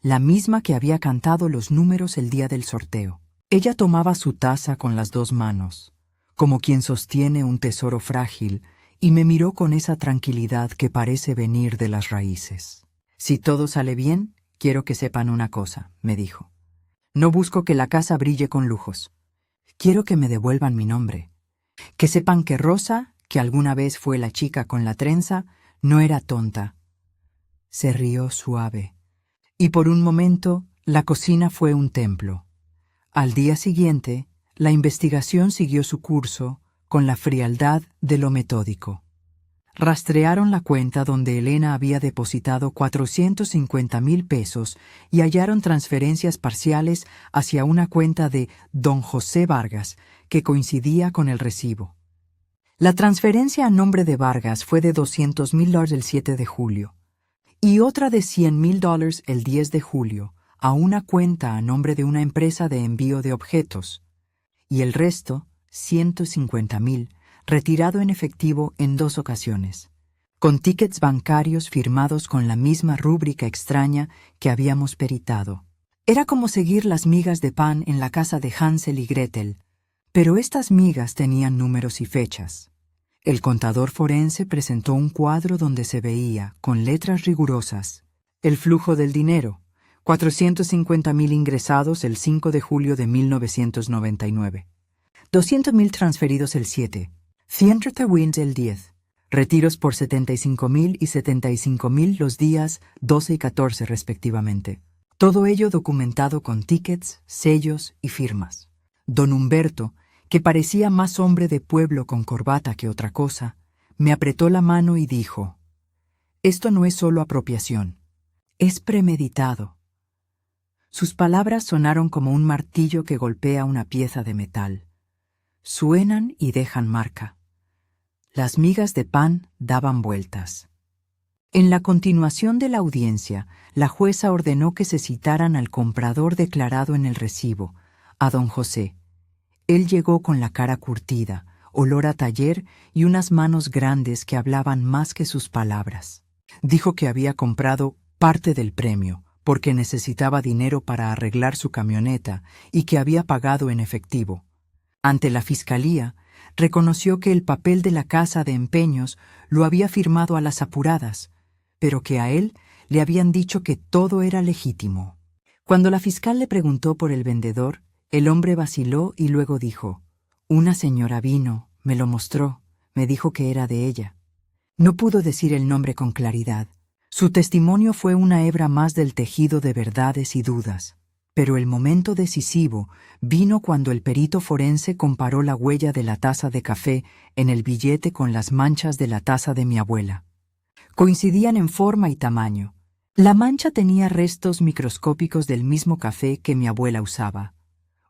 la misma que había cantado los números el día del sorteo. Ella tomaba su taza con las dos manos, como quien sostiene un tesoro frágil, y me miró con esa tranquilidad que parece venir de las raíces. «Si todo sale bien, quiero que sepan una cosa», me dijo. «No busco que la casa brille con lujos. Quiero que me devuelvan mi nombre. Que sepan que Rosa, que alguna vez fue la chica con la trenza, no era tonta». Se rió suave, y por un momento la cocina fue un templo. Al día siguiente, la investigación siguió su curso con la frialdad de lo metódico. Rastrearon la cuenta donde Elena había depositado 450,000 pesos y hallaron transferencias parciales hacia una cuenta de don José Vargas, que coincidía con el recibo. La transferencia a nombre de Vargas fue de $200,000 el 7 de julio y otra de $100,000 el 10 de julio a una cuenta a nombre de una empresa de envío de objetos, y el resto, 150,000, retirado en efectivo en 2 ocasiones, con tickets bancarios firmados con la misma rúbrica extraña que habíamos peritado. Era como seguir las migas de pan en la casa de Hansel y Gretel, pero estas migas tenían números y fechas. El contador forense presentó un cuadro donde se veía, con letras rigurosas, el flujo del dinero: 450,000 ingresados el 5 de julio de 1999, 200,000 transferidos el 7, 130,000 el 10, retiros por 75,000 y 75,000 los días 12 y 14 respectivamente. Todo ello documentado con tickets, sellos y firmas. Don Humberto, que parecía más hombre de pueblo con corbata que otra cosa, me apretó la mano y dijo: «Esto no es solo apropiación, es premeditado». Sus palabras sonaron como un martillo que golpea una pieza de metal. Suenan y dejan marca. Las migas de pan daban vueltas. En la continuación de la audiencia, la jueza ordenó que se citaran al comprador declarado en el recibo, a don José. Él llegó con la cara curtida, olor a taller y unas manos grandes que hablaban más que sus palabras. Dijo que había comprado parte del premio, porque necesitaba dinero para arreglar su camioneta y que había pagado en efectivo. Ante la fiscalía, reconoció que el papel de la casa de empeños lo había firmado a las apuradas, pero que a él le habían dicho que todo era legítimo. Cuando la fiscal le preguntó por el vendedor, el hombre vaciló y luego dijo: «Una señora vino, me lo mostró, me dijo que era de ella». No pudo decir el nombre con claridad. Su testimonio fue una hebra más del tejido de verdades y dudas. Pero el momento decisivo vino cuando el perito forense comparó la huella de la taza de café en el billete con las manchas de la taza de mi abuela. Coincidían en forma y tamaño. La mancha tenía restos microscópicos del mismo café que mi abuela usaba.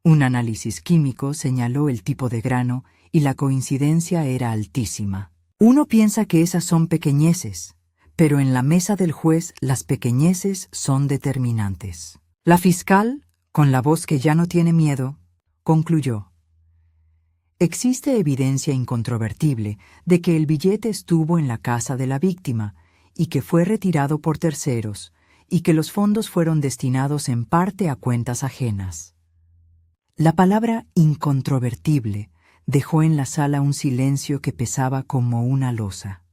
Un análisis químico señaló el tipo de grano y la coincidencia era altísima. Uno piensa que esas son pequeñeces, pero en la mesa del juez las pequeñeces son determinantes. La fiscal, con la voz que ya no tiene miedo, concluyó: Existe evidencia incontrovertible de que el billete estuvo en la casa de la víctima y que fue retirado por terceros y que los fondos fueron destinados en parte a cuentas ajenas. La palabra incontrovertible dejó en la sala un silencio que pesaba como una losa.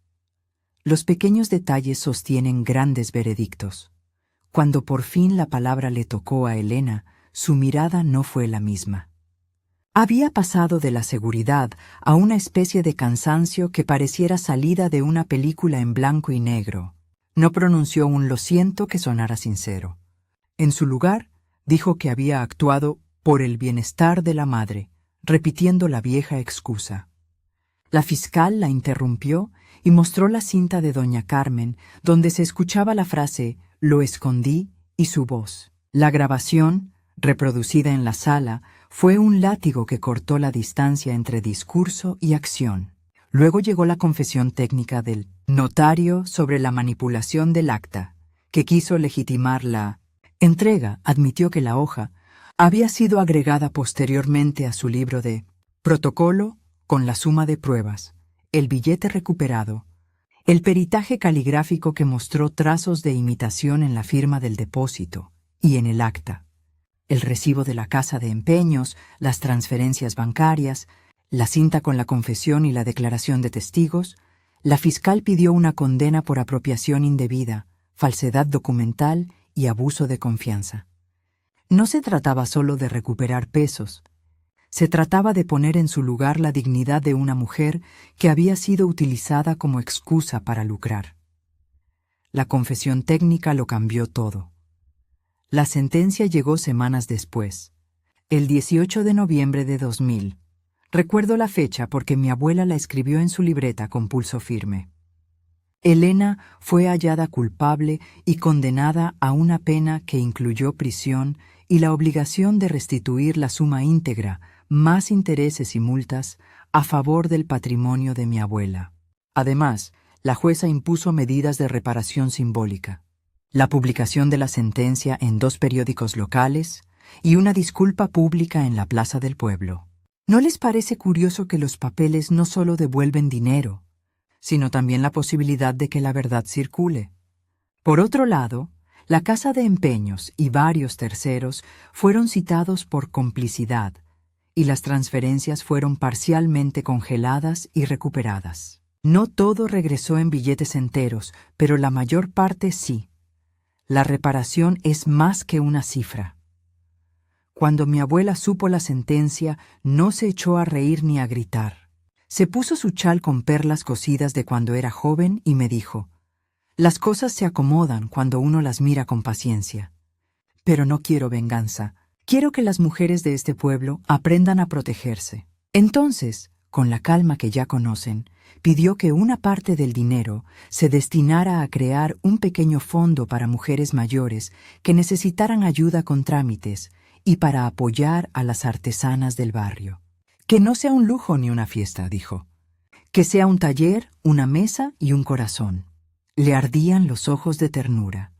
Los pequeños detalles sostienen grandes veredictos. Cuando por fin la palabra le tocó a Elena, su mirada no fue la misma. Había pasado de la seguridad a una especie de cansancio que pareciera salida de una película en blanco y negro. No pronunció un lo siento que sonara sincero. En su lugar, dijo que había actuado por el bienestar de la madre, repitiendo la vieja excusa. La fiscal la interrumpió y mostró la cinta de doña Carmen, donde se escuchaba la frase «lo escondí» y su voz. La grabación, reproducida en la sala, fue un látigo que cortó la distancia entre discurso y acción. Luego llegó la confesión técnica del notario sobre la manipulación del acta, que quiso legitimar la entrega. Admitió que la hoja había sido agregada posteriormente a su libro de protocolo con la suma de pruebas, el billete recuperado, el peritaje caligráfico que mostró trazos de imitación en la firma del depósito y en el acta, el recibo de la casa de empeños, las transferencias bancarias, la cinta con la confesión y la declaración de testigos. La fiscal pidió una condena por apropiación indebida, falsedad documental y abuso de confianza. No se trataba solo de recuperar pesos. Se trataba de poner en su lugar la dignidad de una mujer que había sido utilizada como excusa para lucrar. La confesión técnica lo cambió todo. La sentencia llegó semanas después, el 18 de noviembre de 2000. Recuerdo la fecha porque mi abuela la escribió en su libreta con pulso firme. Elena fue hallada culpable y condenada a una pena que incluyó prisión y la obligación de restituir la suma íntegra, más intereses y multas, a favor del patrimonio de mi abuela. Además, la jueza impuso medidas de reparación simbólica, la publicación de la sentencia en 2 periódicos locales y una disculpa pública en la plaza del pueblo. ¿No les parece curioso que los papeles no solo devuelven dinero, sino también la posibilidad de que la verdad circule? Por otro lado, la casa de empeños y varios terceros fueron citados por complicidad, y las transferencias fueron parcialmente congeladas y recuperadas. No todo regresó en billetes enteros, pero la mayor parte sí. La reparación es más que una cifra. Cuando mi abuela supo la sentencia, no se echó a reír ni a gritar. Se puso su chal con perlas cosidas de cuando era joven y me dijo: «Las cosas se acomodan cuando uno las mira con paciencia. Pero no quiero venganza. Quiero que las mujeres de este pueblo aprendan a protegerse». Entonces, con la calma que ya conocen, pidió que una parte del dinero se destinara a crear un pequeño fondo para mujeres mayores que necesitaran ayuda con trámites y para apoyar a las artesanas del barrio. Que no sea un lujo ni una fiesta, dijo. Que sea un taller, una mesa y un corazón. Le ardían los ojos de ternura.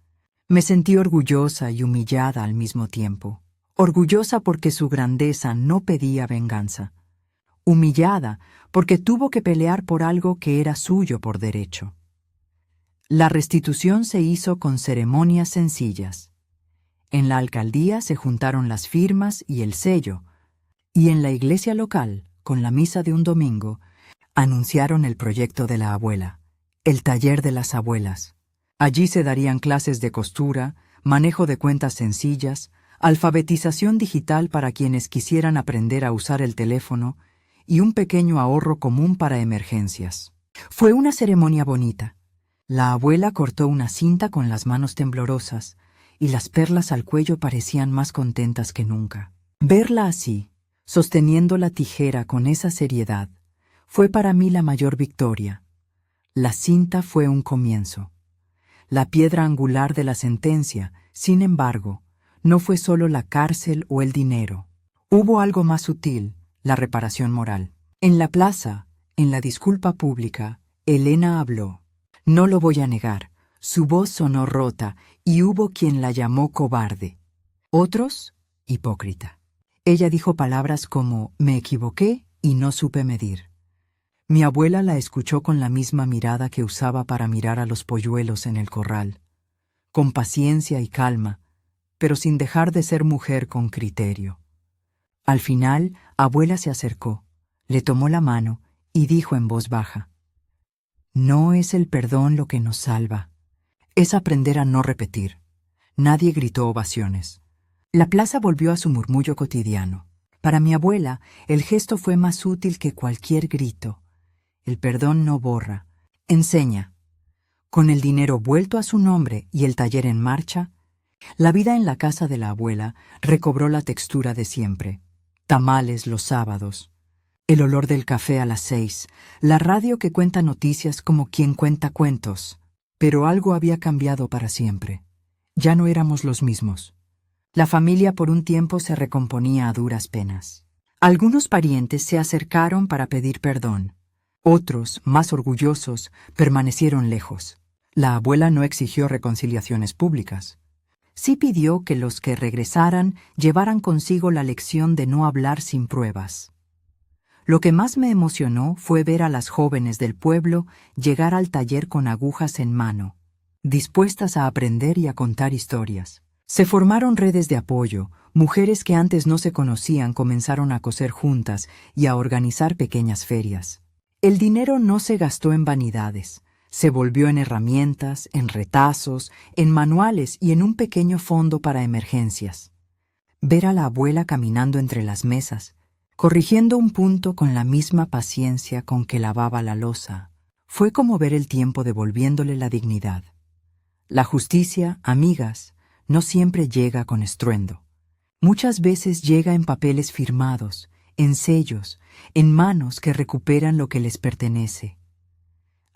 Me sentí orgullosa y humillada al mismo tiempo. Orgullosa porque su grandeza no pedía venganza. Humillada porque tuvo que pelear por algo que era suyo por derecho. La restitución se hizo con ceremonias sencillas. En la alcaldía se juntaron las firmas y el sello, y en la iglesia local, con la misa de un domingo, anunciaron el proyecto de la abuela, el taller de las abuelas. Allí se darían clases de costura, manejo de cuentas sencillas, alfabetización digital para quienes quisieran aprender a usar el teléfono y un pequeño ahorro común para emergencias. Fue una ceremonia bonita. La abuela cortó una cinta con las manos temblorosas y las perlas al cuello parecían más contentas que nunca. Verla así, sosteniendo la tijera con esa seriedad, fue para mí la mayor victoria. La cinta fue un comienzo. La piedra angular de la sentencia, sin embargo, no fue solo la cárcel o el dinero. Hubo algo más sutil, la reparación moral. En la plaza, en la disculpa pública, Elena habló. No lo voy a negar, su voz sonó rota y hubo quien la llamó cobarde. Otros, hipócrita. Ella dijo palabras como «me equivoqué» y no supe medir. Mi abuela la escuchó con la misma mirada que usaba para mirar a los polluelos en el corral, con paciencia y calma, pero sin dejar de ser mujer con criterio. Al final, abuela se acercó, le tomó la mano y dijo en voz baja: «No es el perdón lo que nos salva, es aprender a no repetir». Nadie gritó ovaciones. La plaza volvió a su murmullo cotidiano. Para mi abuela, el gesto fue más útil que cualquier grito. El perdón no borra, enseña. Con el dinero vuelto a su nombre y el taller en marcha, la vida en la casa de la abuela recobró la textura de siempre. Tamales los sábados, el olor del café a las 6, la radio que cuenta noticias como quien cuenta cuentos. Pero algo había cambiado para siempre. Ya no éramos los mismos. La familia por un tiempo se recomponía a duras penas. Algunos parientes se acercaron para pedir perdón. Otros, más orgullosos, permanecieron lejos. La abuela no exigió reconciliaciones públicas. Sí pidió que los que regresaran llevaran consigo la lección de no hablar sin pruebas. Lo que más me emocionó fue ver a las jóvenes del pueblo llegar al taller con agujas en mano, dispuestas a aprender y a contar historias. Se formaron redes de apoyo, mujeres que antes no se conocían comenzaron a coser juntas y a organizar pequeñas ferias. El dinero no se gastó en vanidades, se volvió en herramientas, en retazos, en manuales y en un pequeño fondo para emergencias. Ver a la abuela caminando entre las mesas, corrigiendo un punto con la misma paciencia con que lavaba la loza, fue como ver el tiempo devolviéndole la dignidad. La justicia, amigas, no siempre llega con estruendo. Muchas veces llega en papeles firmados, en sellos, en manos que recuperan lo que les pertenece.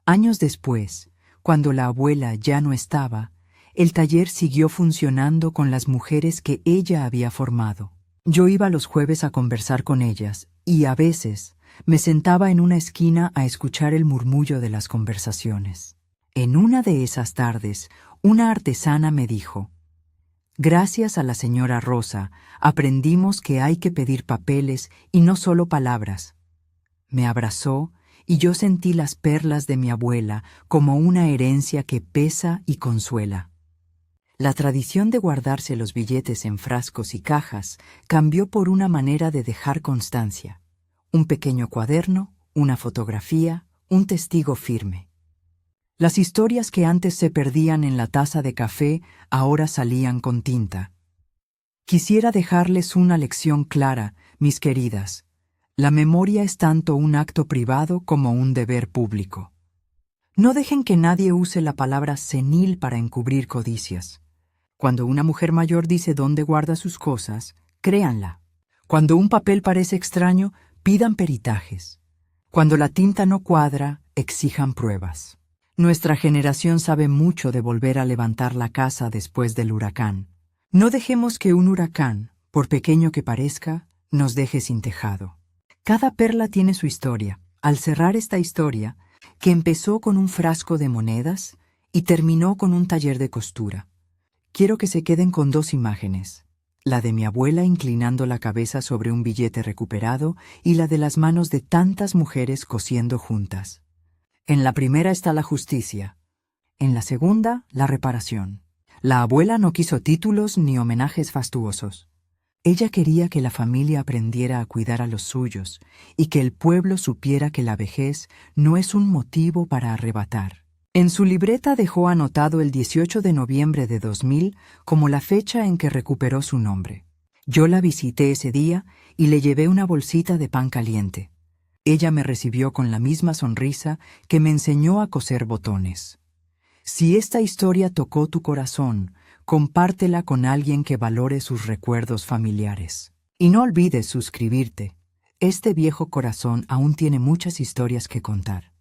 Años después, cuando la abuela ya no estaba, el taller siguió funcionando con las mujeres que ella había formado. Yo iba los jueves a conversar con ellas y, a veces, me sentaba en una esquina a escuchar el murmullo de las conversaciones. En una de esas tardes, una artesana me dijo: «Gracias a la señora Rosa, aprendimos que hay que pedir papeles y no solo palabras». Me abrazó y yo sentí las perlas de mi abuela como una herencia que pesa y consuela. La tradición de guardarse los billetes en frascos y cajas cambió por una manera de dejar constancia. Un pequeño cuaderno, una fotografía, un testigo firme. Las historias que antes se perdían en la taza de café ahora salían con tinta. Quisiera dejarles una lección clara, mis queridas. La memoria es tanto un acto privado como un deber público. No dejen que nadie use la palabra senil para encubrir codicias. Cuando una mujer mayor dice dónde guarda sus cosas, créanla. Cuando un papel parece extraño, pidan peritajes. Cuando la tinta no cuadra, exijan pruebas. Nuestra generación sabe mucho de volver a levantar la casa después del huracán. No dejemos que un huracán, por pequeño que parezca, nos deje sin tejado. Cada perla tiene su historia. Al cerrar esta historia, que empezó con un frasco de monedas y terminó con un taller de costura, quiero que se queden con dos imágenes: la de mi abuela inclinando la cabeza sobre un billete recuperado y la de las manos de tantas mujeres cosiendo juntas. En la primera está la justicia, en la segunda, la reparación. La abuela no quiso títulos ni homenajes fastuosos. Ella quería que la familia aprendiera a cuidar a los suyos y que el pueblo supiera que la vejez no es un motivo para arrebatar. En su libreta dejó anotado el 18 de noviembre de 2000 como la fecha en que recuperó su nombre. Yo la visité ese día y le llevé una bolsita de pan caliente. Ella me recibió con la misma sonrisa que me enseñó a coser botones. Si esta historia tocó tu corazón, compártela con alguien que valore sus recuerdos familiares. Y no olvides suscribirte. Este viejo corazón aún tiene muchas historias que contar.